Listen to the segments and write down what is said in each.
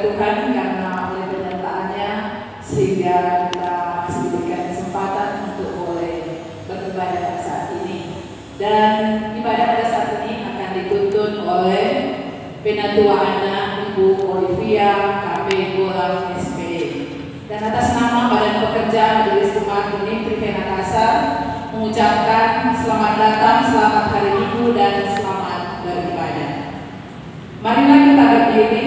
Tuhan karena oleh penyertaannya sehingga kita masih diberikan kesempatan untuk boleh beribadah saat ini. Dan ibadah pada saat ini akan dituntun oleh Penatua Anak Ibu Olivia KP Gola SPD. Dan atas nama Badan Pekerja Majelis Jemaat Unik Trivenakasa mengucapkan selamat datang, selamat hari Minggu, dan selamat beribadah. Marilah kita berdiri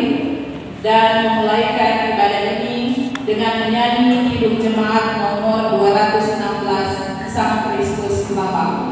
dan memulaikan ibadah ini dengan menyanyi Hidup Jemaat nomor 216 Sang Kristus Bapa.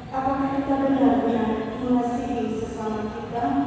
Apakah kita benar-benar mengasihi sesama kita?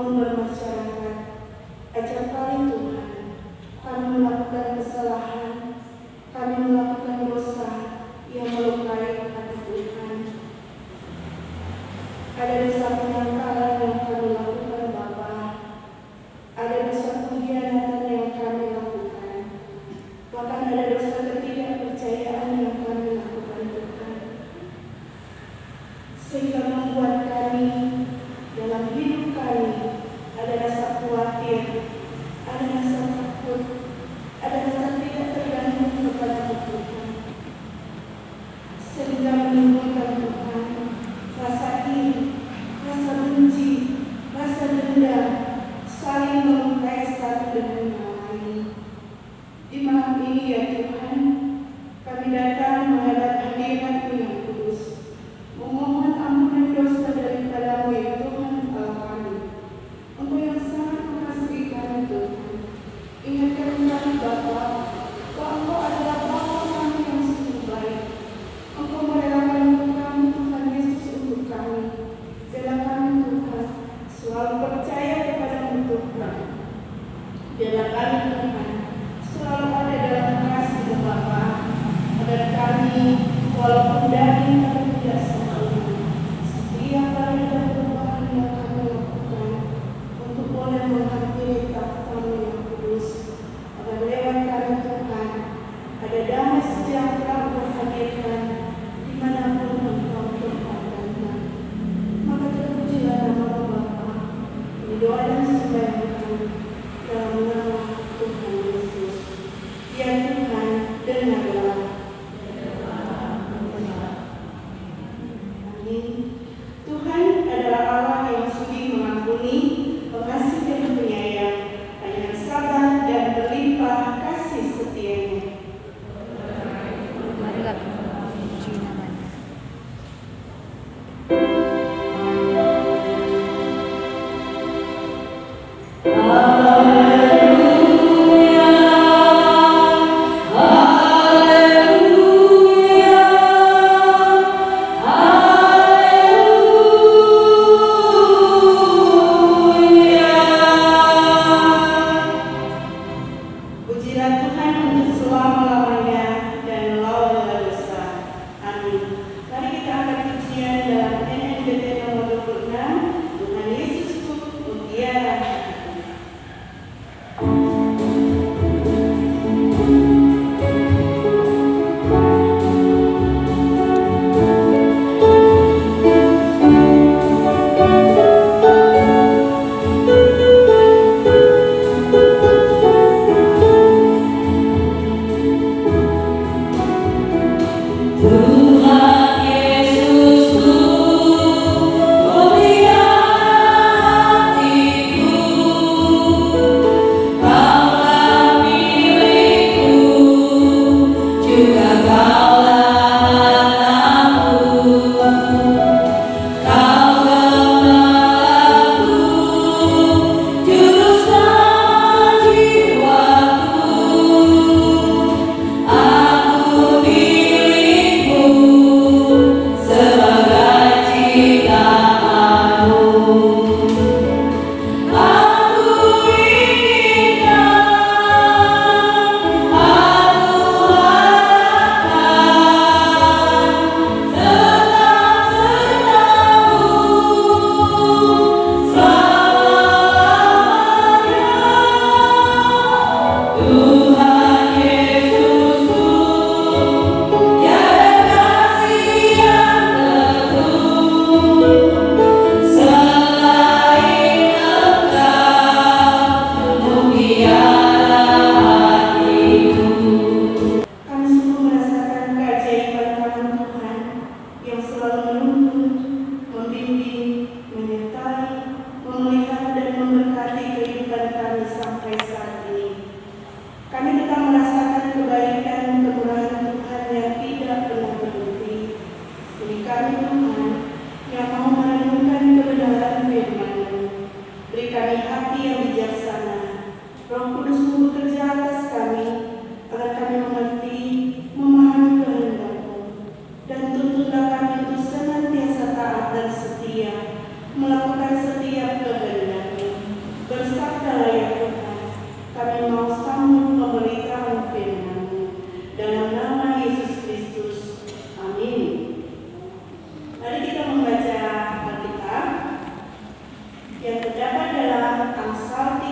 maupun bermasyarakat. Acap kali Tuhan, kami melakukan kesalahan, kami melakukan dosa yang melukai hati Tuhan. Ada dosa penyangkalan yang kami lakukan Bapa, ada dosa pengkhianatan yang kami lakukan, bahkan ada dosa ketidakpercayaan yang kami lakukan Tuhan, sehingga membuat kami dalam hidup kami ada rasa khawatir, ada rasa takut, ada rasa tidak tergantung kepada Tuhan, sehingga menimbulkan Tuhan rasa iri, rasa benci, rasa dendam, saling melukai satu dengan yang lain. Di malam ini ya Tuhan, kami datang menghadap hadirat-Mu yang kudus, memohon ampunan dosa daripada-Mu ya Tuhan Allah kami. Engkau yang sangat mengasihi kami Tuhan. Ingatkan kami Bapa, bahwa Engkau adalah Bapa kami yang sungguh baik. Engkau merelakan kami Tuhan Yesus untuk kami. Biarlah kami Tuhan selalu percaya kepada-Mu Tuhan. Biarlah kami Tuhan selalu ada dalam kasih Bapa, agar kami walaupun daging kami tidak sempurna, setiap kali ada perubahan yang kami lakukan untuk boleh menghampiri takhta-Mu yang kudus, agar lewat kami Tuhan ada damai sejahtera berhadirkan dimanapun Engkau berada. Maka terpujilah nama-Mu Bapa. Ini doa dan sembahyang kami dalam nama Tuhan Yesus. Ya Tuhan, dengarlah. Amin. Tuhan adalah Allah yang sudi mengampuni, pengasih dan penyayang, yang sabar dan berlimpah kasih setia-Nya. Marilah kita memuji namanya. Pujilah Tuhan untuk selama-lamanya dan melawan dosa. Amin. Mari kita angkat pujian dalam NNBT nomor 26, Tuhan Yesusku mutiara hatiku.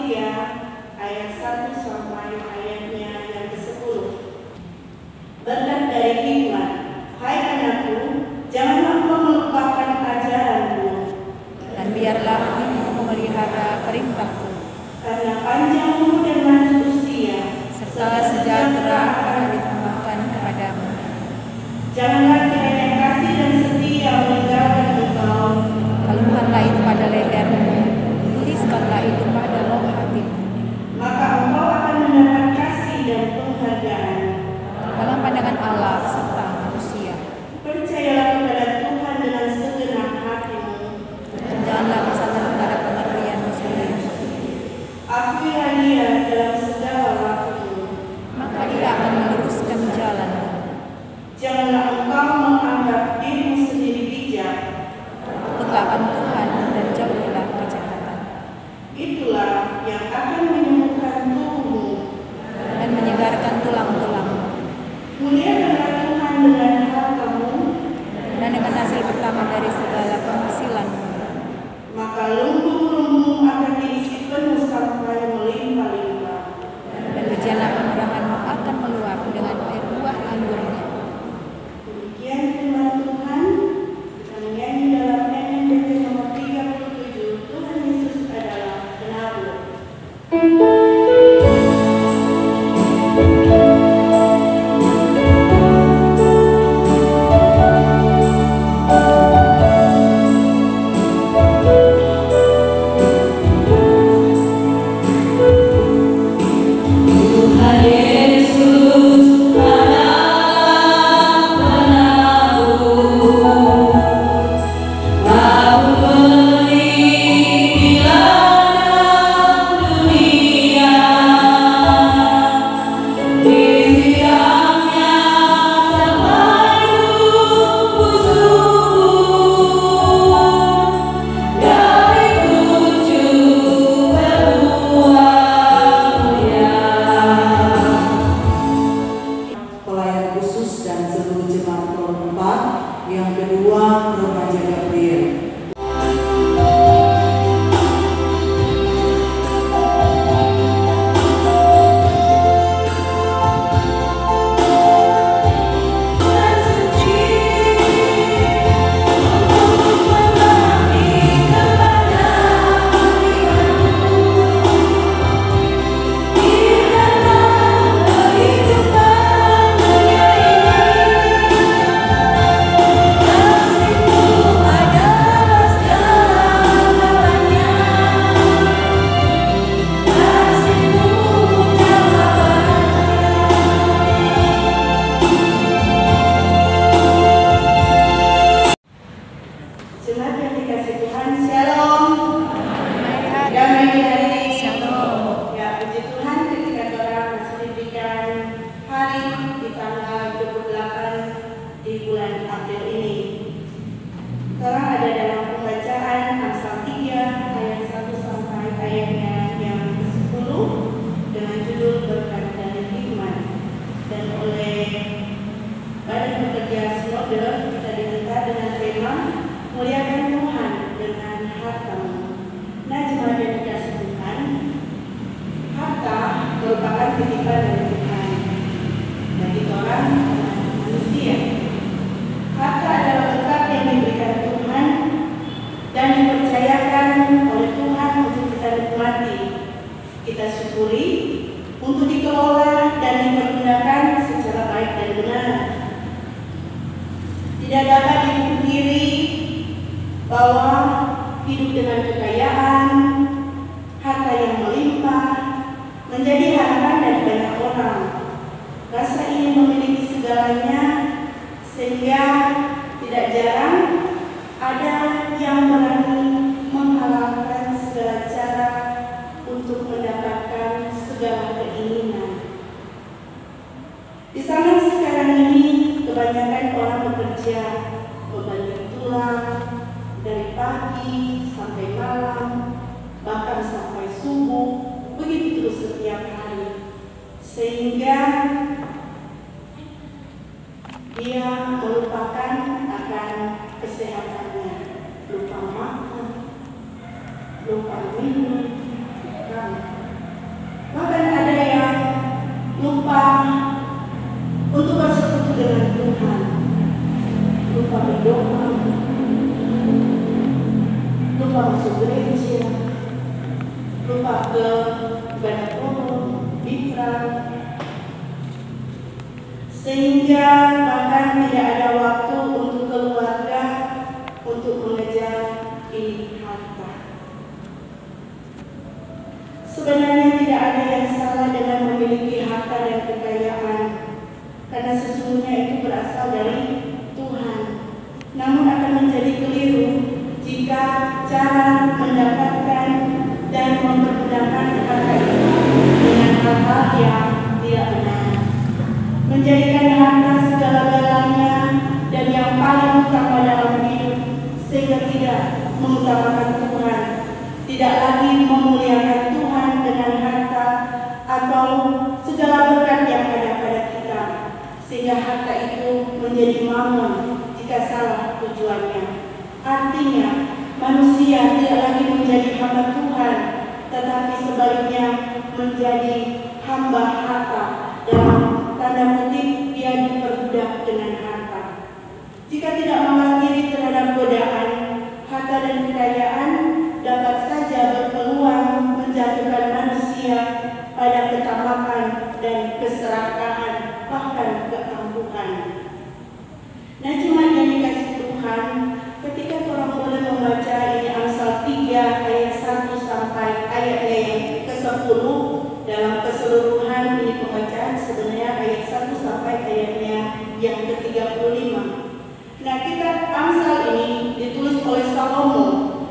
3 ayat 1 sampai ayatnya yang ke-10. Berkat dari hikmat, hai anakku, janganlah engkau melupakan ajaranku, Dan biarlah engkau memelihara perintahku, karena panjang umur dan lanjut usia, serta sejahtera akan ditambahkan kepadamu. Janganlah kiranya kasih dan setia meninggalkan engkau, Kalungkanlah itu pada lehermu, tuliskanlah itu pada loh hatimu. maka engkau akan mendapat kasih dan penghargaan. Dalam pandangan Allah serta manusia, Percayalah kepada Tuhan dengan segenap hatimu. dan janganlah bersandar kepada pengertianmu sendiri. Akuilah Dia dalam segala lakumu. Maka Ia akan meluruskan jalanmu. Janganlah engkau menganggap dirimu sendiri bijak. Takutlah akan Tuhan dan jauhilah kejahatan, Itulah yang akan menyembuhkan tubuhmu. dan menyegarkan tulang-tulangmu. Muliakanlah Tuhan dengan hartamu, Dan dengan hasil pertama dari segala penghasilanmu, maka lumbung-lumbungmu akan diisi penuh sampai melimpah-limpah. dan bejana pemerahanmu akan meluap dengan air buah anggurnya. Demikian firman Tuhan. Kita menyanyi dalam NMDT nomor 37, Tuhan Yesus adalah penabur. Pelayan khusus dan seluruh jemaat Pro 4, yang kedua remaja Gabriel. Jemaat yang dikasih Tuhan, Shalom. Damai di hati. Shalom. Ya, puji Tuhan ketika orang masih diberikan hari di tanggal 28 di bulan April ini. Orang ada dalam pembacaan Amsal 3 ayat 1 sampai ayatnya yang ke-10 dengan judul berkat dari hikmat. Dan oleh Badan Pekerja Sinode kita diminta dengan tema muliakan Tuhan dengan hartamu. Nah, jemaat yang dikasih Tuhan, harta merupakan titipan dari Tuhan bagi orang manusia. Harta adalah berkat yang diberikan Tuhan dan dipercayakan oleh Tuhan untuk kita nikmati, kita syukuri, untuk dikelola dan dipergunakan secara baik dan benar. Tidak dapat dipungkiri bahwa hidup dengan kekayaan, harta yang melimpah, menjadi harapan dari banyak orang. Rasa ingin memiliki segalanya, sehingga tidak jarang ada yang berani menghalalkan segala cara untuk mendapatkan segala keinginan. Di zaman sekarang ini, kebanyakan orang bekerja membalik tulang dari pagi sampai malam, bahkan sampai subuh, begitu terus setiap hari, sehingga dia melupakan akan kesehatannya, lupa makan, lupa minum, keluarga, kepada guru, mitra, sehingga bahkan tidak ada waktu untuk keluarga untuk mengejar ini harta. Sebenarnya tidak ada yang salah dengan memiliki harta dan kekayaan, karena sesungguhnya itu berasal dari Tuhan. Namun akan menjadi keliru jika cara mendapatkan dan mempergunakan harta itu dengan hal-hal yang tidak benar, menjadikan harta segala-galanya dan yang paling utama dalam hidup, sehingga tidak mengutamakan Tuhan, tidak lagi memuliakan Tuhan dengan harta atau segala berkat yang ada pada kita, sehingga harta itu menjadi mamon jika salah tujuannya. Artinya manusia tidak lagi menjadi hamba Tuhan, tetapi sebaliknya menjadi hamba harta. Dalam tanda kutip, dia diperbudak dengan harta. Jika tidak mawas diri terhadap godaan, harta dan kekayaan dapat saja berpeluang menjatuhkan manusia pada ketamakan dan keserakahan, bahkan keangkuhan. Nah, jemaat yang dikasihi Tuhan, ketika orang boleh membaca ini Amsal 3 ayat 1 sampai ayatnya yang ke-10, dalam keseluruhan ini pembacaan sebenarnya ayat 1 sampai ayatnya yang ke-35. Nah, kitab Amsal ini ditulis oleh Salomo,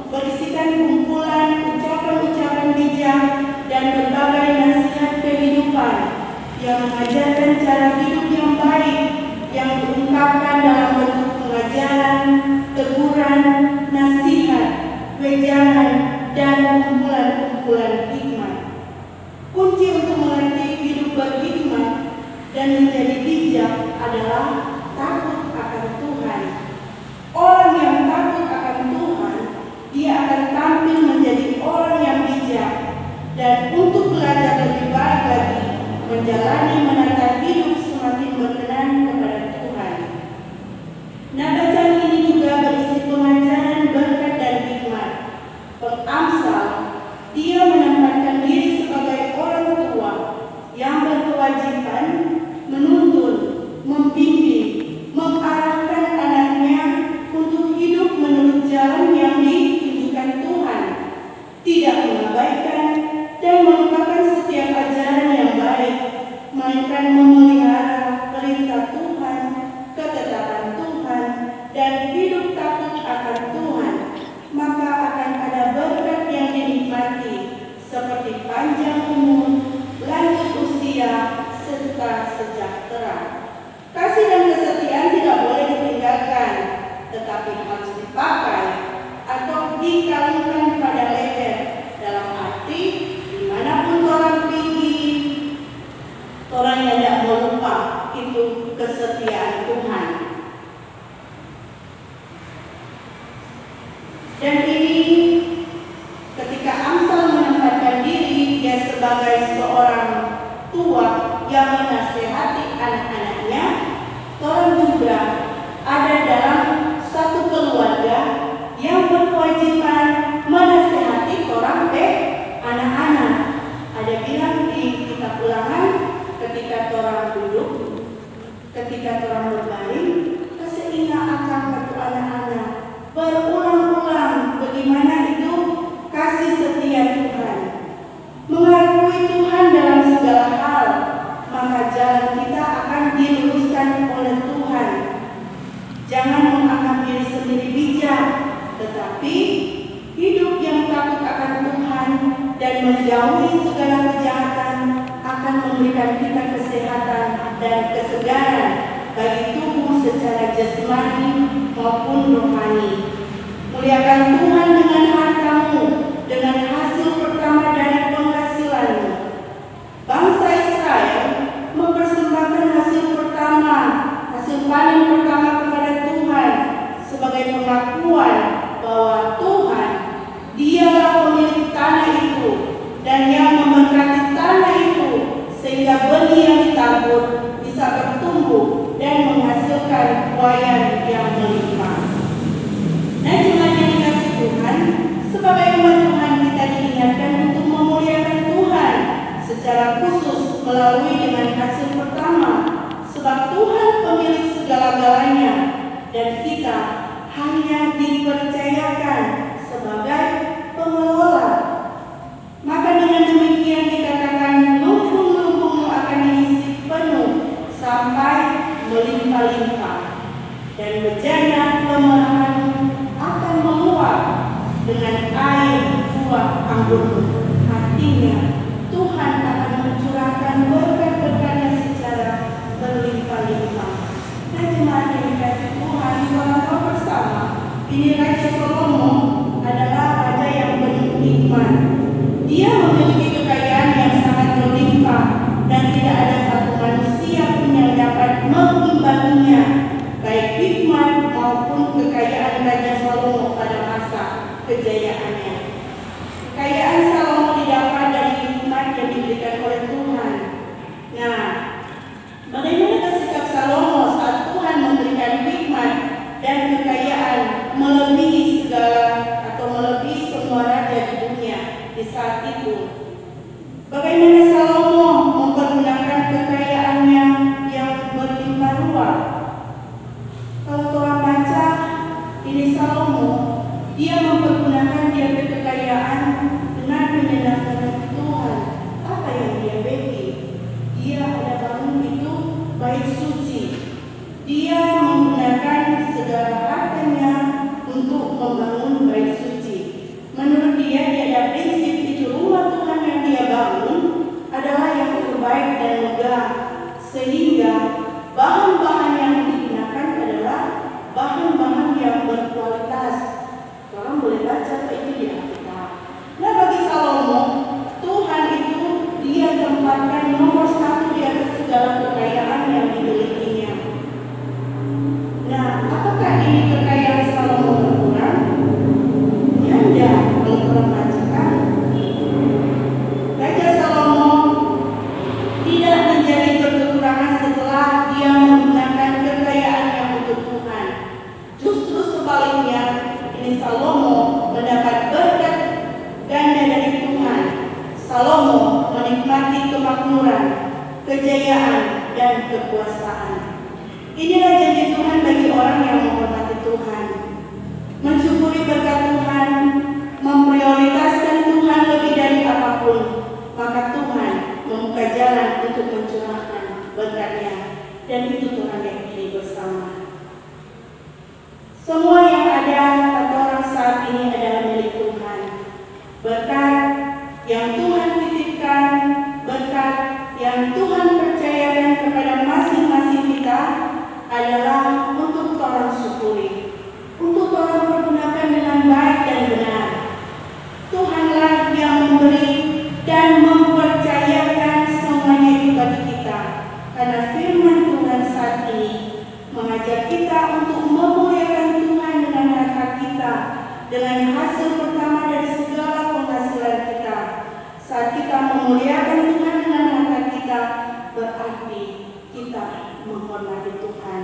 berisikan kumpulan ucapan-ucapan bijak dan berbagai nasihat kehidupan yang mengajarkan cara hidup yang baik, yang diungkapkan dalam bentuk pengajaran, teguran, nasihat, wejangan, dan kumpulan-kumpulan hikmat. Kunci untuk mengerti hidup berhikmat dan menjadi bijak adalah takut akan Tuhan. Orang yang takut akan Tuhan, dia akan tampil menjadi orang yang bijak, dan untuk belajar lebih baik lagi, menjalani menata hidup semakin berkenan kepada Tuhan. Nah, bacaan ini juga berisi pengajaran berkat dan hikmat. Pengamsal, dia menempatkan diri sebagai orang tua yang berkewajiban menuntun, membimbing, mengarahkan anaknya untuk hidup menurut jalan yang ditunjukkan Tuhan, tidak mengabaikan dan melupakan setiap ajaran yang baik, melainkan memelihara perintah Tuhan, ketetapan Tuhan, dan hidup takut akan Tuhan. Maka akan ada berkat yang dinikmati, seperti panjang umur, lanjut usia, serta sejahtera. Kasih dan kesetiaan tidak boleh ditinggalkan, tetapi harus dipakai atau dikalungkan pada leher, dalam arti dimanapun orang pergi, orang yang tidak mau lupa itu kesetiaan Tuhan. Dan ini ketika Amsal menempatkan diri dia sebagai seorang tua yang menasehati anak-anaknya, orang juga ada dalam satu keluarga yang berkewajiban menasehati orang anak-anak. Ada bilang di kitab Ulangan, ketika orang duduk, ketika orang berbaring, keseingat akan kartu anak-anak, berulang-ulang bagaimana itu kasih setia Tuhan, mengakui Tuhan dalam segala hal, maka jalan kita akan diluruskan oleh Tuhan. Jangan menganggap diri sendiri bijak, tetapi hidup yang takut akan Tuhan dan menjauhi segala kejahatan akan memberikan kita kesehatan dan kesegaran bagi tubuh secara jasmani maupun rohani. Muliakan Tuhan dengan hartamu, dengan hasil pertama dari penghasilanmu. Bangsa Israel mempersembahkan hasil pertama, hasil panen pertama kepada Tuhan sebagai pengakuan bahwa Tuhan dialah pemilik tanah itu dan yang memberkati tanah itu, sehingga benih yang ditabur bisa bertumbuh dan menghasilkan buayan yang melimpah. Nah, jemaat yang dikasihi Tuhan, sebagai umat Tuhan kita diingatkan untuk secara khusus melalui dengan hasil pertama, sebab Tuhan pemilik segala-galanya dan kita hanya dipercayakan sebagai pengelola. Maka dengan demikian dikatakan lumbung-lumbungmu akan diisi penuh sampai melimpah-limpah, dan bejana kemerahanmu akan meluap dengan air buah anggurmu. Artinya Tuhan akan mencurahkan berkat-berkatnya secara berlimpah-limpah. Dan jemaat yang dikasihi Tuhan, saudara bersama, ini Raja Salomo adalah raja yang penuh hikmat. Dia memiliki kekayaan yang sangat berlimpah dan tidak ada satu manusia pun yang dapat mengimbanginya, baik hikmat maupun kekayaan Raja Salomo pada masa kejayaannya. Kekayaan Salomo didapat dari hikmat yang diberikan oleh Tuhan. Nah, bagaimana sikap Salomo saat Tuhan memberikan hikmat dan kekayaan melebihi segala atau melebihi semua raja di dunia di saat itu? Bagaimana Salomo mempergunakan kekayaannya yang berlimpah ruah? Kalau Tuhan baca ini Salomo, dia mempergunakan dia kekayaan dengan menyenangkan Tuhan. Apa yang dia bagi? Dia ada bangun itu bait suci. Dia menggunakan segala hartanya untuk membangun bait suci. Menurut dia ada prinsip itu rumah Tuhan yang dia bangun adalah yang terbaik dan megah, sehingga bahan-bahan yang digunakan adalah bahan-bahan yang berkualitas. Orang boleh baca itu di Alkitab. Nah, bagi Salomo, Tuhan itu dia tempatkan nomor satu di atas segala kekayaan yang dimilikinya. Nah, apakah ini kekayaan Salomo berkurang? Ya, tidak. Kalau orang bacakan, Raja Salomo tidak menjadi berkekurangan setelah dia menggunakan kekayaannya untuk Tuhan. Justru sebaliknya, ini Salomo mendapat berkat ganda dari Tuhan. Salomo menikmati kemakmuran, kejayaan, dan kekuasaan. Inilah janji Tuhan bagi orang yang menghormati Tuhan, mensyukuri berkat Tuhan, memprioritaskan Tuhan lebih dari apapun. Maka Tuhan membuka jalan untuk mencurahkan berkat-Nya, dan itu Tuhan yang pilih bersama. Semua yang ada pada orang saat ini adalah milik Tuhan. Berkat yang Tuhan titipkan, berkat yang Tuhan percayakan kepada masing-masing kita adalah untuk orang syukuri, untuk orang pergunakan dengan baik dan benar. Tuhanlah yang memberi dan mempercayakan semuanya itu bagi kita. Karena firman Tuhan saat ini mengajak kita untuk memuliakan Tuhan dengan harta kita, dengan hasil pertama dari segala penghasilan kita. Saat kita memuliakan Tuhan dengan harta kita, berarti kita menghormati Tuhan.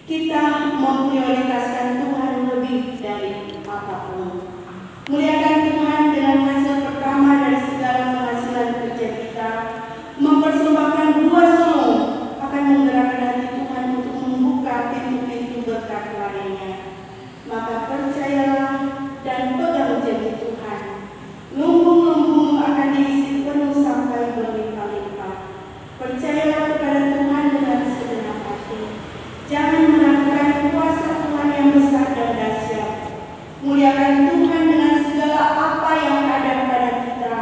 Kita memprioritaskan Tuhan lebih dari apapun. Muliakan Tuhan dengan hasil pertama dari segala penghasilan kerja kita. Mempersembahkan buah sulung akan menggerakkan hati Tuhan untuk membuka pintu-pintu berkat lainnya. Maka percayalah dan pegang janji Tuhan. Lumbung-lumbung akan diisi penuh sampai berlimpah-limpah. Percayalah kepada Tuhan dengan segenap hati. Jangan meragukan kuasa Tuhan yang besar dan dahsyat. Muliakan Tuhan dengan segala apa yang ada pada kita,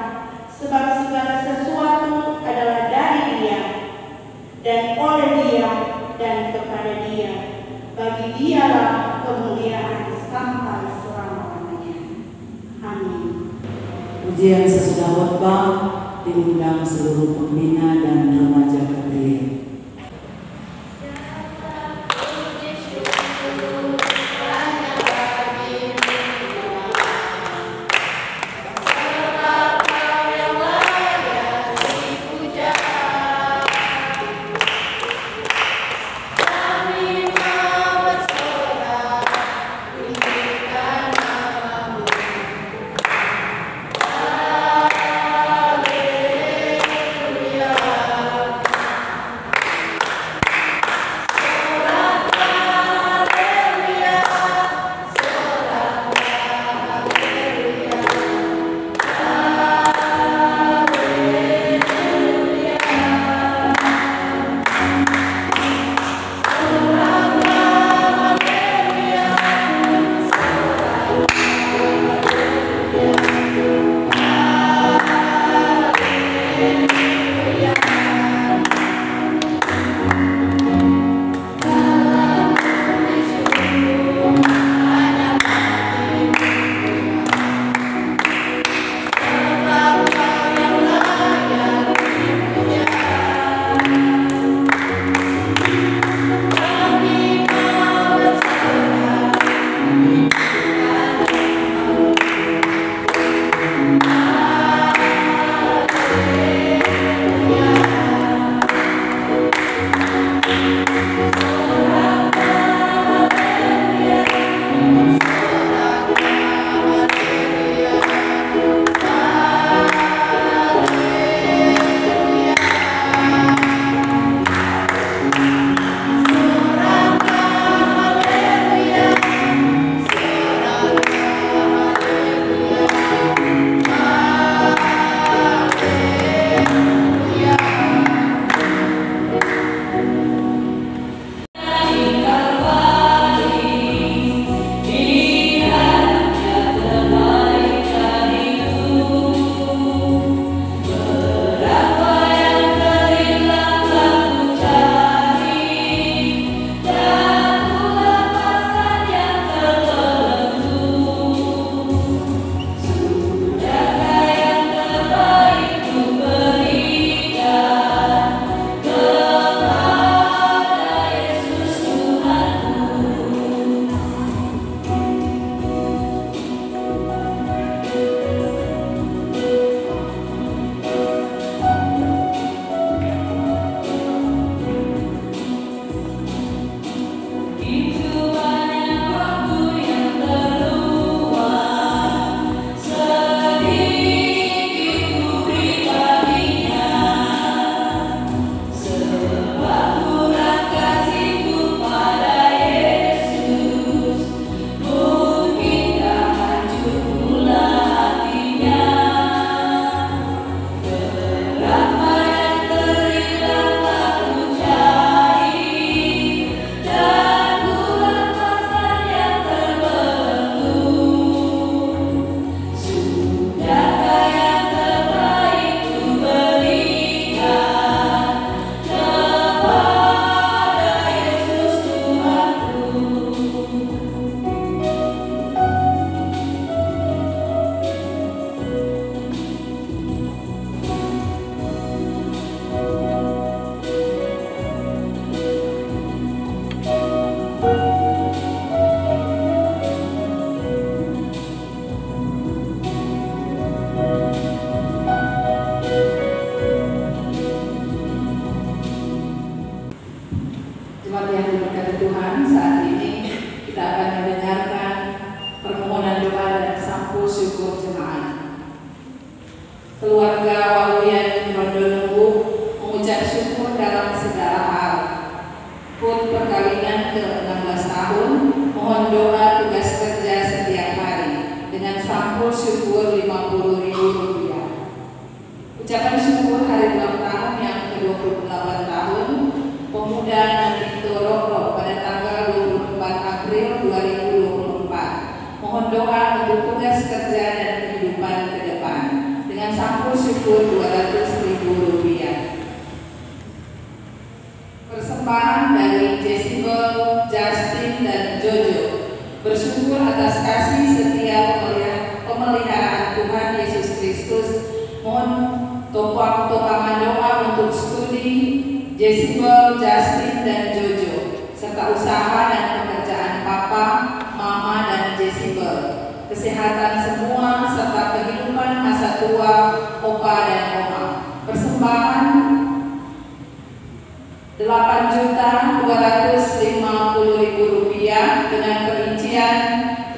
sebab segala sesuatu adalah dari Dia, dan oleh Dia, dan kepada Dia. Bagi Dialah kemuliaan sampai selama-lamanya. Amin. Pujian sesudah khotbah diundang seluruh pembina dan remaja Ketria. Haleluya. keluarga Waluyan Rondonunggu mengucap syukur dalam segala hal. HUT perkawinan ke-16 tahun, mohon doa tugas kerja setiap hari dengan sampul syukur Rp50.000. Ucapan syukur hari ulang tahun yang ke-28 tahun, pemuda Nandito Rokro pada tanggal 24 April 2024. Mohon doa untuk tugas kerja dan kehidupan ke depan dengan sampul syukur Rp200.000. Persembahan dari Jezebel, Justin, dan Jojo bersyukur atas kasih setia pemeliharaan Tuhan Yesus Kristus. Mohon topangan doa untuk studi Jezebel, Justin, dan Jojo, serta usaha dan pekerjaan Papa, Mama, dan Jezebel, kesehatan semua, serta kehidupan masa tua Opa dan Oma. Persembahan Rp8.250.000 dengan perincian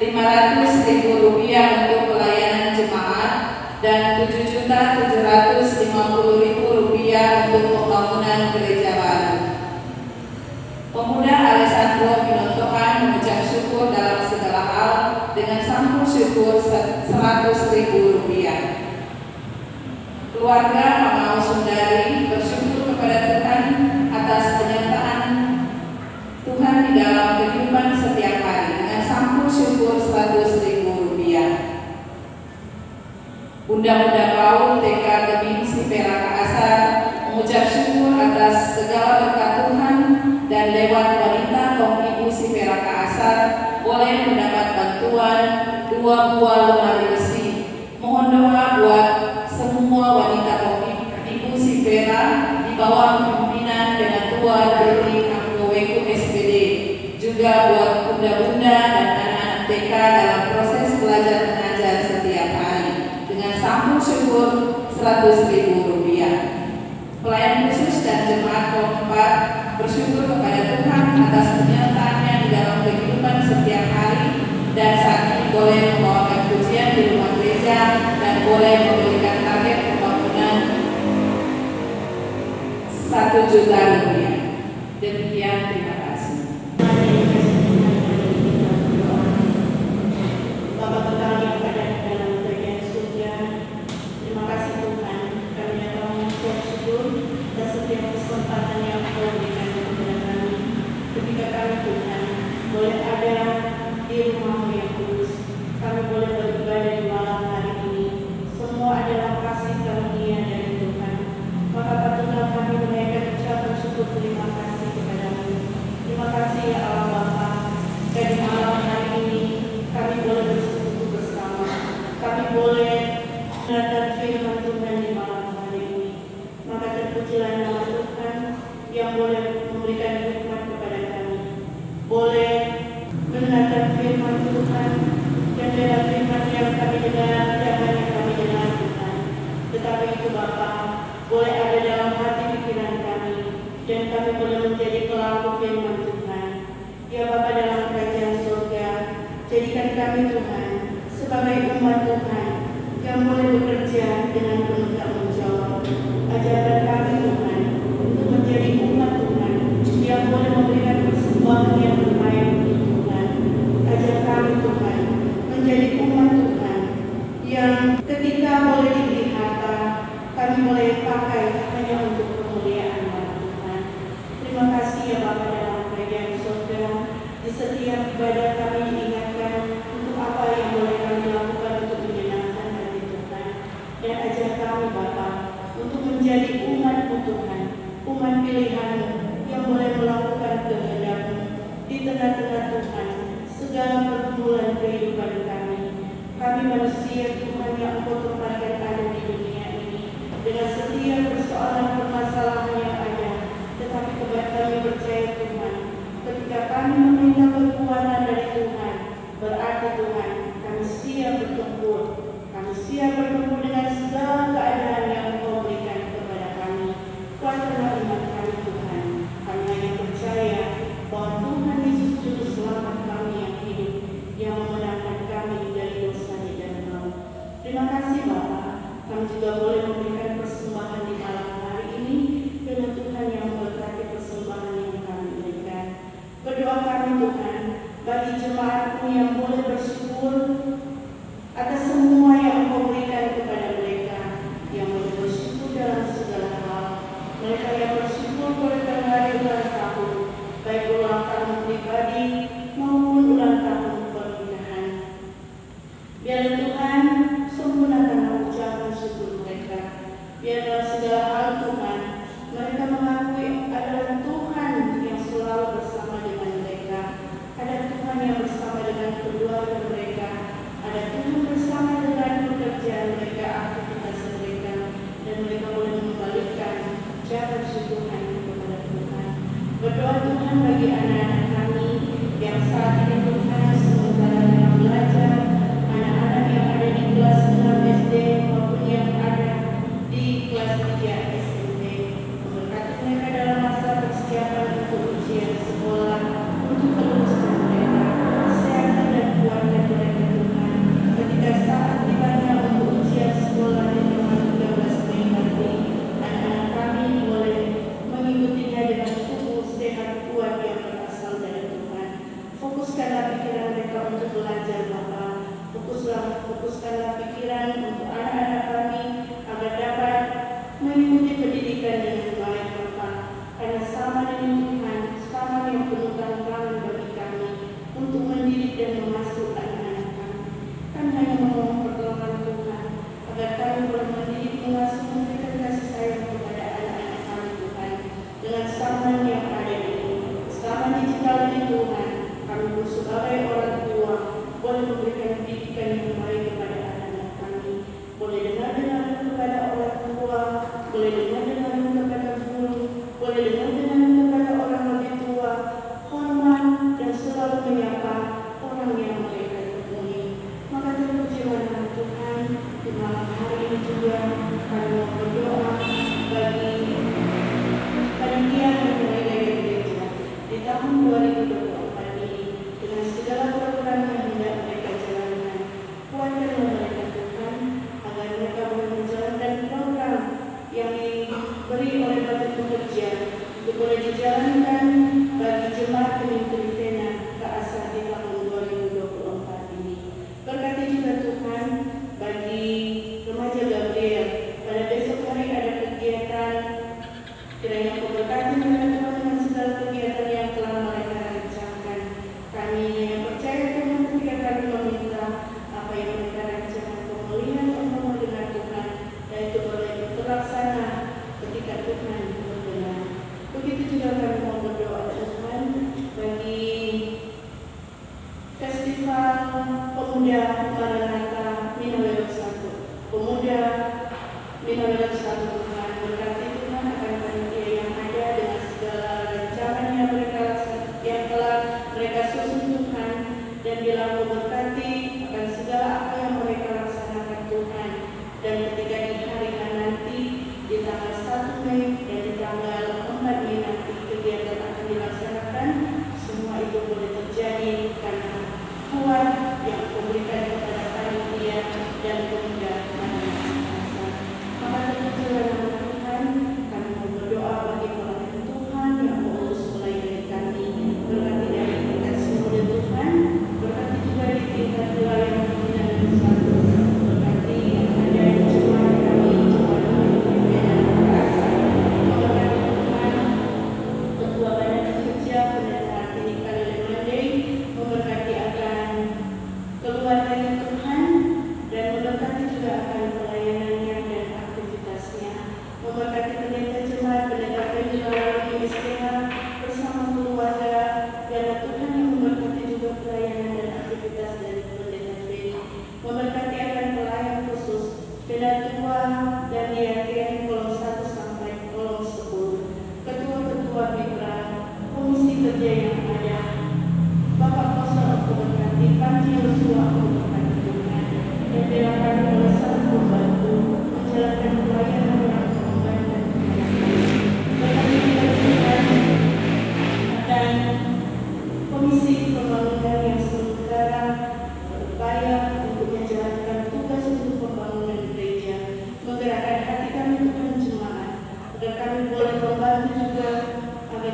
Rp500.000 untuk pelayanan jemaat dan Rp7.750.000 untuk pembangunan gereja baru. Pemuda Alessandro Pinontoan mengucap syukur dalam segala hal dengan sampul syukur Rp100.000. Keluarga Mamau Sundari bersyukur kepada Tuhan atas penyertaan Tuhan di dalam kehidupan setiap hari dengan sampul syukur Rp100.000. Bunda-bunda Paul TK Geming Siperaka Asar mengucap syukur atas segala berkat Tuhan dan lewat wanita kaum ibu Siperaka Asar boleh mendapat bantuan 2 buah lemari besi. Mohon doa buat semua wanita kaum ibu Sipera di bawah pimpinan dengan Tua Deli Anggoweku SPD, juga buat bunda-bunda dan anak-anak TK dalam proses belajar mengajar setiap hari dengan sampul syukur Rp100.000. Pelayan khusus dan jemaat keempat bersyukur kepada Tuhan atas penyertaannya di dalam kehidupan setiap hari dan saat ini boleh membawakan pujian di rumah gereja dan boleh memberikan target pembangunan Rp1 juta. Demikian, terima kasih. Bapak kekal yang ada di dalam kerajaan surga, terima kasih Tuhan, kami datang mengucap syukur atas setiap kesempatan yang Kau berikan kepada kami. Ketika kami Tuhan boleh ada di rumah-Mu yang kudus, kami boleh beribadah di malam hari ini. Semua adalah kasih karunia dari Tuhan. Maka patutlah kami menaikkan ucapan syukur terima kasih kepada-Mu. Terima kasih ya Allah Bapa. Dan di malam hari ini kami boleh bersekutu bersama. Kami boleh mendengarkan firman Tuhan di malam hari ini. Maka terpujilah nama Tuhan yang boleh memberikan hikmat kepada kami. Boleh mendengarkan firman Tuhan dan dalam firman yang kami dengar, jangan yang kami dengar Tuhan. Tetapi itu Bapa boleh ada dalam hati pikiran kami dan kami boleh menjadi pelaku firman Tuhan. Ya Bapa dalam kerajaan surga, jadikan kami Tuhan sebagai umat Tuhan yang boleh bekerja dengan penuh tanggung jawab. Ajarkan kami Tuhan untuk menjadi umat Tuhan yang boleh memberikan persembahan yang terbaik untuk Tuhan. Ajar kami Tuhan menjadi umat Tuhan yang ketika boleh diberi harta, kami boleh pakai hanya untuk kemuliaan nama Tuhan. Terima kasih ya Bapa dalam kerajaan surga. Di setiap ibadah kami diingatkan untuk apa yang boleh kami lakukan untuk menyenangkan hati Tuhan. Dan ajar kami Bapa untuk menjadi umat-Mu Tuhan, umat pilihan-Mu yang boleh melakukan kehendak-Mu di tengah-tengah Tuhan segala pergumulan kehidupan kami. Kami manusia Tuhan yang Engkau tempatkan ada di dunia ini dengan setiap persoalan permasalahan yang ada, tetapi kami percaya Tuhan, ketika kami meminta kekuatan dari Tuhan, berarti Tuhan kami siap bertempur, kami siap bertempur dengan segala keadaan yang Engkau berikan kepada kami. Kuatkanlah iman kami Tuhan, kami hanya percaya bahwa Tuhan Yesus Juru Selamat kami yang hidup, yang memenangkan kami dari dosa dan maut. Terima kasih Bapa, kami juga boleh memberikan persembahan di malam hari ini. Dengan Tuhan yang memberkati persembahan yang kami berikan. Berdoa kami Tuhan, bagi jemaat-Mu yang boleh bersyukur atas semua yang Engkau berikan kepada mereka, yang boleh bersyukur dalam segala hal. Mereka yang bersyukur boleh hari ulang tahun, baik ulang tahun pribadi maupun ulang tahun pernikahan. Biarlah Tuhan sempurnakan ucapan syukur mereka. Biarlah segala hal Tuhan, mereka mengakui adalah Tuhan yang selalu bersama dengan mereka. Ada Tuhan yang bersama dengan keluarga mereka. Ada Tuhan bersama dengan pekerjaan mereka, aktivitas mereka, dan mereka boleh mengembalikan ucapan syukur hanya kepada Tuhan. Berdoa Tuhan bagi anak-anak kami yang saat ini Tuhan sementara dalam belajar, anak-anak yang ada di kelas 6 SD maupun yang ada di kelas 3 SMP. Memberkati mereka dalam masa persiapan untuk ujian sekolah, untuk kelulusan mereka, kesehatan dan keluarga mereka Tuhan. Ketika saat tibanya untuk ujian sekolah di tanggal 13 Mei nanti, anak-anak kami boleh mengikutinya dengan tubuh sehat kuat yang berasal dari Tuhan. Fokuskanlah pikiran mereka untuk belajar Bapa. Fokuskanlah pikiran untuk anak-anak kami agar dapat mengikuti pendidikan dengan baik Bapa. Karena sama dengan Tuhan, sama yang penuh tantangan bagi kami untuk mendidik dan mengasuh anak-anak kami. Kami hanya memohon pertolongan Tuhan agar kami boleh mendidik, mengasuh, memberikan kasih sayang kepada anak-anak kami Tuhan dengan zaman yang ada ini, zaman digital ini Tuhan. Kami pun sebagai orang tua boleh memberikan pendidikan yang baik kepada anak-anak kami. Boleh dengar-dengar kepada orang tua, boleh dengar-dengar kepada guru, boleh dengar-dengar kepada orang lebih tua, hormat dan selalu menyapa orang yang mereka temui. Maka terpujilah Tuhan di malam hari ini juga kami mau berdoa bagi panitia dan gereja gereja di tahun 2024 ini dengan segala program yang hendak mereka jalankan. Kuatkanlah mereka Tuhan agar mereka boleh menjalankan program yang diberi oleh Bapak Pekerja untuk boleh dijalankan bagi jemaat Kementerian Vena ke asal di tahun 2024 ini. Berkati juga Tuhan bagi remaja Gabriel. Pada besok hari ada kegiatan, kiranya Kau berkati mereka Tuhan dengan segala kegiatan yang telah mereka rencanakan. Kami yang percaya Tuhan ketika kami meminta apa yang mereka rencanakan, Kau melihat dan mendengar Tuhan, dan itu boleh terlaksana ketika Tuhan berkenan. Begitu juga kami mau berdoa Tuhan bagi Festival Pemuda Maranatha Minawelok 1. Pemuda Minawelok 1 Tuhan, berkati Tuhan akan panitia yang ada dengan segala rencananya mereka yang telah mereka susun Tuhan, dan bilang berkati akan segala apa yang mereka laksanakan Tuhan. Dan ketika di hari nanti di tanggal 1 Mei dan di tanggal 4 Mei nanti kegiatan akan dilaksanakan, semua itu boleh terjadi karena kuat yang Kau berikan kepada panitia dan pemuda Maranatha. Maka terpujilah nama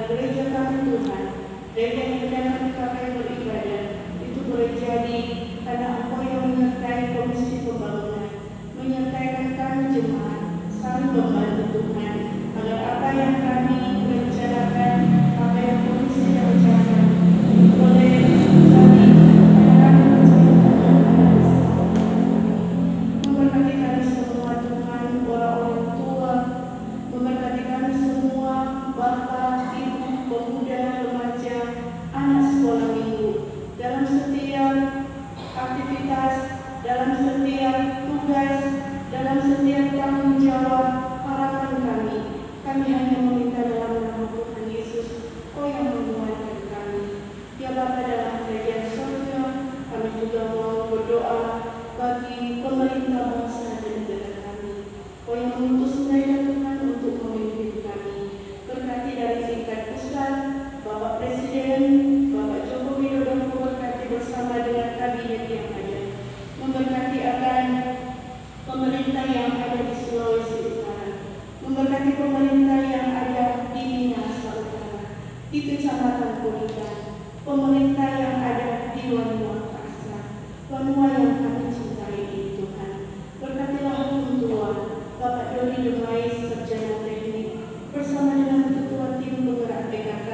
gereja kami Tuhan, gereja yang dapat dipakai beribadah, itu boleh jadi karena Engkau yang menyertai komisi pembangunan, menyertai kami jemaat, saling membantu Tuhan, agar apa yang kami rencanakan, apa yang komisi rencanakan, boleh kami memberkati kami semua Tuhan, orang-orang tua, memberkati kami semua, bapak, ibu, pemuda, remaja, anak sekolah minggu, dalam setiap aktivitas, dalam setiap tugas, dalam setiap tanggung jawab harapan kami. Kami hanya meminta dalam nama Tuhan Yesus, Kau yang menguatkan kami. Ya Bapa dalam kerajaan surga, kami juga mau berdoa bagi pemerintah bangsa dan negara kami. Kau yang mengutus mereka Tuhan untuk memimpin kami. Berkati dari tingkat pusat, Bapak Presiden, Bapak Joko Widodo, memberkati bersama dengan kabinet yang ada. Memberkati akan pemerintah yang ada di Sulawesi Utara. Memberkati pemerintah yang ada di Minahasa Utara, di Kecamatan Kulitan. Pemerintah yang ada di Wanua Paksa, Wanua yang kami cintai ini Tuhan. Berkatilah Hum Tua, Bapak Dodi Demais, Sarjana Teknik, bersama dengan Ketua Tim Penggerak PKK,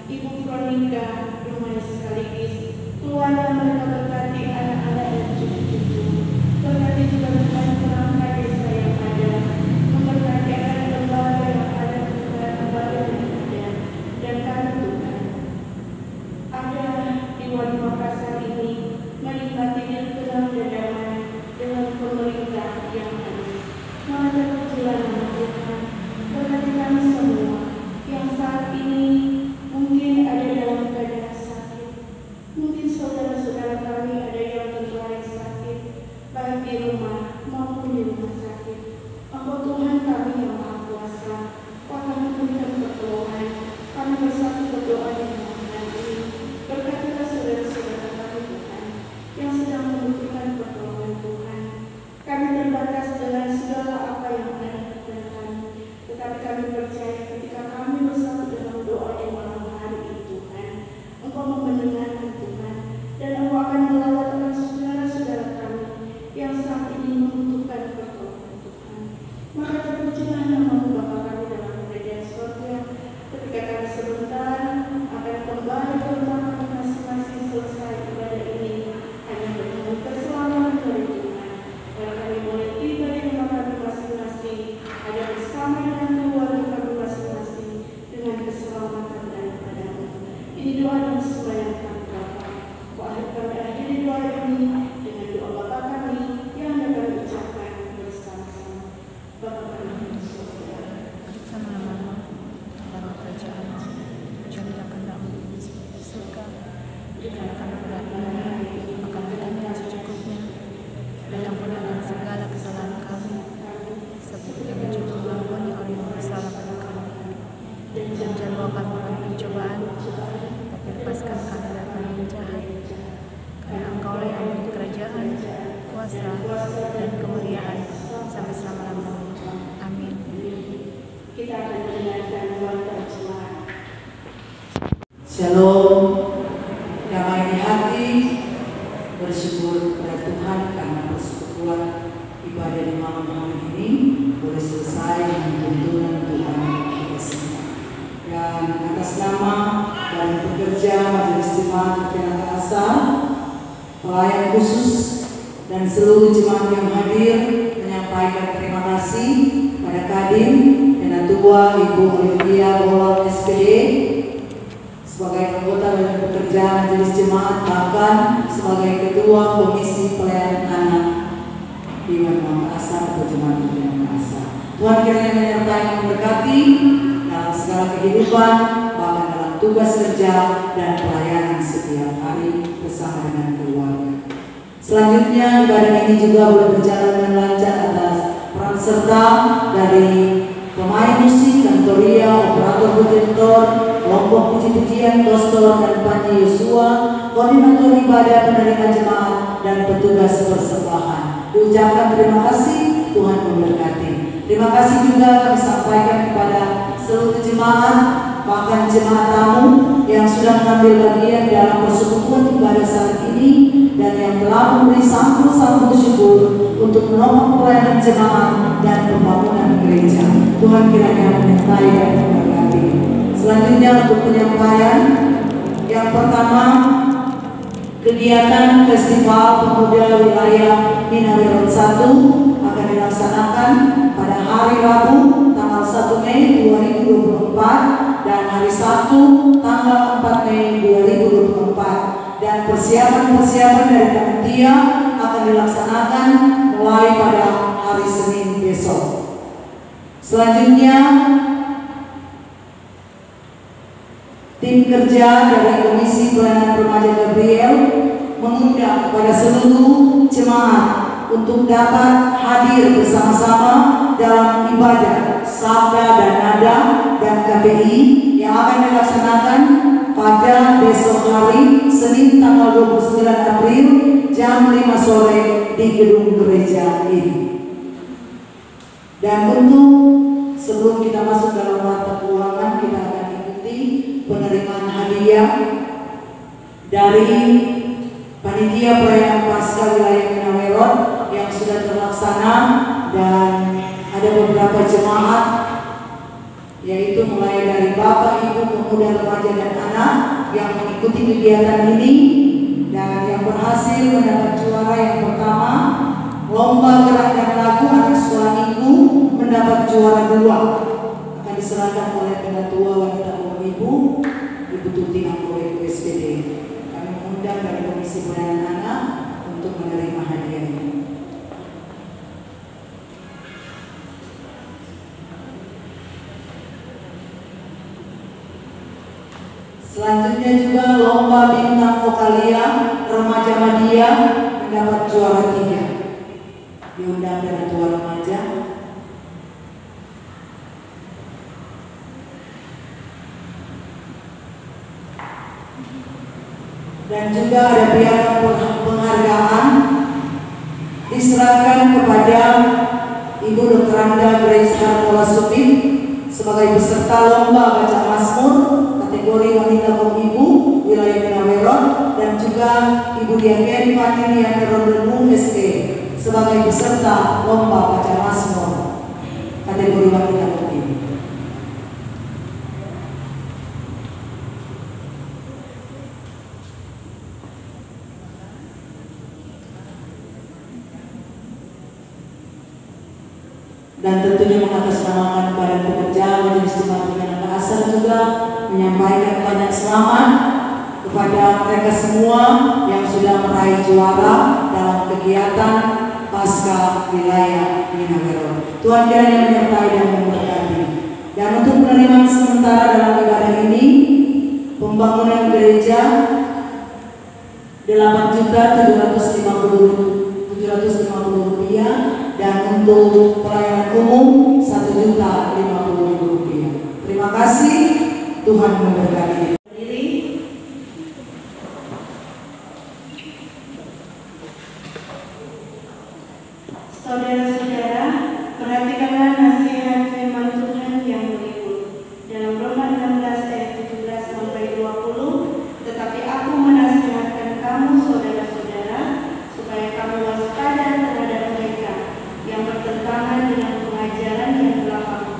Ibu Veronica Demais sekaligus, keluarga mereka berkati anak-anak dan cucu-cucu. Berkati juga Tuhan perangkat desa yang ada, memberkati akan lembaga yang ada, lembaga yang ada, dan kami Tuhan. Ada di Waduk Makassar ini menikmati tenang dan damai dengan pemerintah yang ada. Mengajar perjalanan Tuhan, berkati kami semua yang saat ini mungkin ada dalam keadaan sakit. Mungkin saudara-saudara kami ada yang terbaring sakit, baik di rumah maupun di rumah sakit. Engkau Tuhan kami yang Maha Kuasa, Kau akan memberikan pertolongan. Kami bersatu berdoa di malam ini. Berkatilah saudara-saudara kami Tuhan yang sedang membutuhkan pertolongan Tuhan. Kami terbatas dengan segala apa yang ada pada kami, tetapi kami percaya ketika kami bersatu dalam doa di malam hari ini Tuhan, Engkau mendengarkan Tuhan, dan Engkau akan melawatkan saudara-saudara kami yang saat ini membutuhkan pertolongan Tuhan. Maka terpujilah nama-Mu Bapa kami dalam kerajaan surga. Ketika kami sebentar akan kembali ke rumah kami masing-masing selesai ibadah ini, hanya bertemu keselamatan dari Tuhan. Dan kami boleh tiba di rumah kami masing-masing, ada bersama dengan keluarga kami masing-masing dengan keselamatan daripada-Mu. Ini doa dan sembahyang kami Bapa. Kami akhiri doa ini dengan doa Bapa kami yang dapat diucapkan bersama-sama. Bapa kami di surga. Sama nama dalam kerajaan, jadilah kehendak-Mu di surga. Berikan kami hari ini makanan kami yang secukupnya, dan ampunilah segala kesalahan kami, seperti kami juga mengampuni orang yang bersalah pada kami. Dan jangan bawa kami dalam pencobaan, tapi lepaskan kami dari yang jahat. Karena Engkaulah yang memiliki kerajaan, kuasa, dan kemuliaan sampai selama-lamanya. Amin. Kita akan mendengarkan doa terjemahan. Shalom, damai di hati, bersyukur kepada Tuhan karena persekutuan ibadah di malam hari ini boleh selesai dengan tuntunan Tuhan kita semua. Dan atas nama dan pekerja Majelis Jemaat Kepenatan Asal, pelayan khusus dan seluruh jemaat yang hadir menyampaikan terima kasih pada Kadin dan Tua Ibu Olivia Bolang SPD sebagai anggota dan pekerja Majelis Jemaat, bahkan sebagai Ketua Komisi Pelayanan Anak di Waduk Makassar atau Jemaat Kepenatan Asal. Tuhan kiranya menyertai dan memberkati dalam segala kehidupan, bahkan dalam tugas kerja dan pelayanan setiap hari bersama dengan keluarga. Selanjutnya ibadah ini juga boleh berjalan dengan lancar atas peran serta dari pemain musik, kantoria, operator pujitor, kelompok puji-pujian, gospel dan Panji Yosua, koordinator ibadah, penerima jemaat, dan petugas persembahyan. Diucapkan terima kasih, Tuhan memberkati. Terima kasih juga kami sampaikan kepada seluruh jemaat bahkan jemaat tamu yang sudah mengambil bagian dalam persekutuan ibadah saat ini dan yang telah memberi sampul-sampul syukur untuk menopang pelayanan jemaat dan pembangunan gereja. Tuhan kiranya menyertai dan memberkati. Selanjutnya untuk penyampaian yang pertama, kegiatan Festival Pemuda Wilayah Minawerot 1 akan dilaksanakan pada hari Rabu tanggal 1 Mei 2024 dan hari Sabtu tanggal 4 Mei 2024, dan persiapan-persiapan dari panitia akan dilaksanakan mulai pada hari Senin besok. Selanjutnya, tim kerja dari Komisi Pelayanan Remaja Gabriel mengundang kepada seluruh jemaat untuk dapat hadir bersama-sama dalam ibadah Sabda dan Nada dan KPI yang akan dilaksanakan pada besok hari Senin tanggal 29 April jam 5 sore di gedung gereja ini. Dan untuk sebelum kita masuk dalam warta keuangan, kita akan ikuti penerimaan hadiah dari panitia pelayanan Paskah wilayah Minawerot yang sudah terlaksana, dan ada beberapa jemaat yaitu mulai dari Bapak, Ibu, pemuda, remaja dan anak yang mengikuti kegiatan ini dan yang berhasil mendapat juara yang pertama lomba gerak dan lagu anak sekolah minggu mendapat juara 2, akan diserahkan oleh Ketua Wanita Ibu Tuti Anggoe USPD. Kami mengundang dari Komisi Pelayanan Anak untuk menerima hadiah ini. Selanjutnya juga lomba bintang vokalia remaja Madia mendapat juara 3. Diundang dari Ketua Remaja. Dan juga ada piagam penghargaan diserahkan kepada Ibu Dr. Anda Grace Hartola Supit sebagai peserta lomba baca Mazmur kategori wanita kaum ibu wilayah Minawerot, dan juga Ibu Diaken Fatini Rondenmu SK sebagai peserta lomba baca Mazmur kategori wanita kaum ibu. Dan tentunya mengatasnamakan Badan Pekerja Majelis Jemaat Pelayanan Asal juga menyampaikan banyak selamat kepada mereka semua yang sudah meraih juara dalam kegiatan Paskah wilayah Minawerot. Tuhan kiranya menyertai dan memberkati. Dan untuk penerimaan sementara dalam ibadah ini, pembangunan gereja 8.750.000 rupiah, dan untuk pelayanan umum 1.050.000 rupiah. Terima kasih, Tuhan memberkati. Saudara-saudara, perhatikanlah nasihat firman Tuhan yang berikut dalam Roma 16 ayat 17 sampai 20. Tetapi aku menasihatkan kamu, saudara-saudara, supaya kamu waspada terhadap mereka yang bertentangan dengan pengajaran yang telah kamu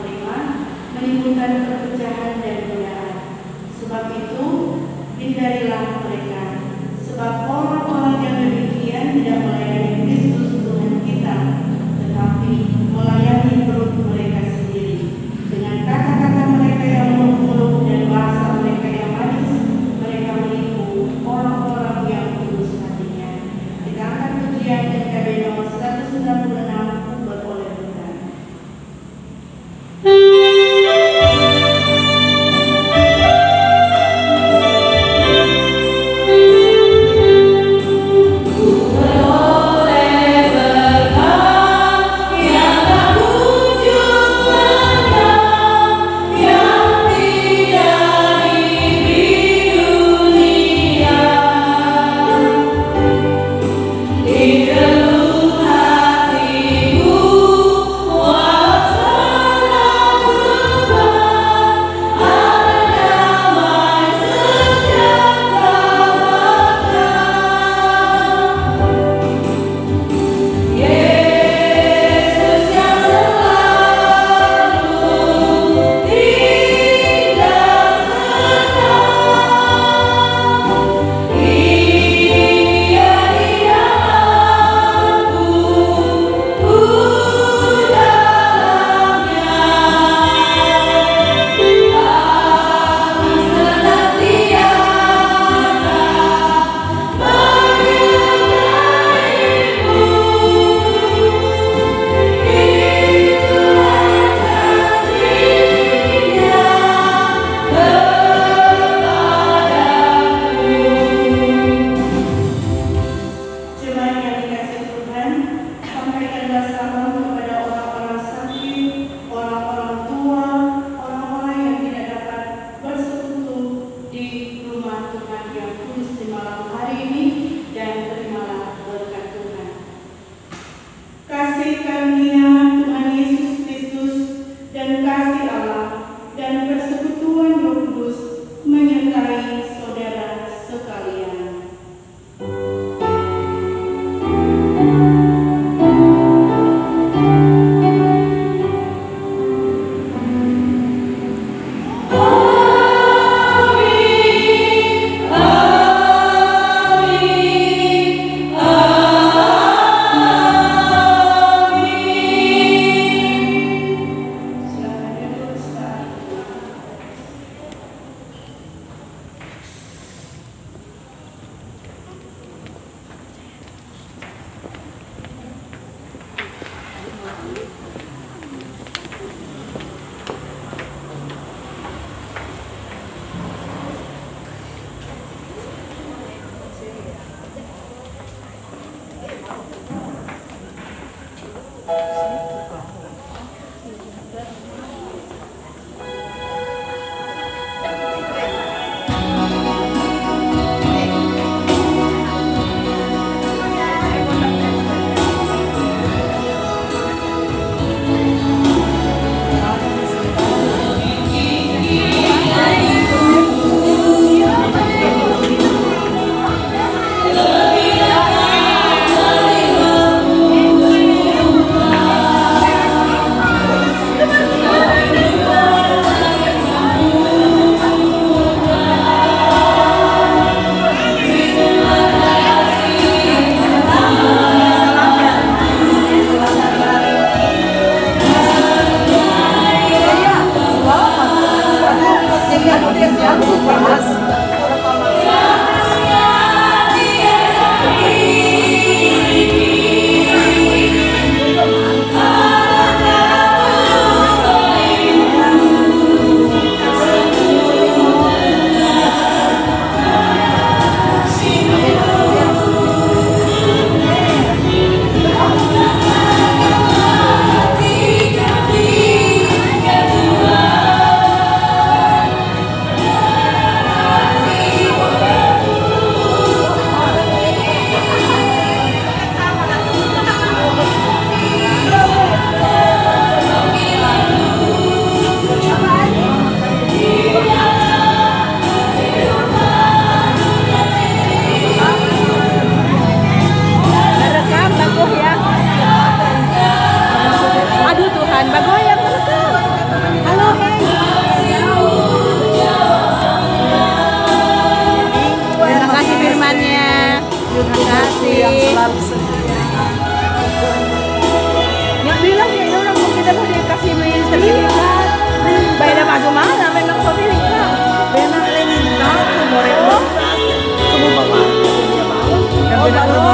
Benar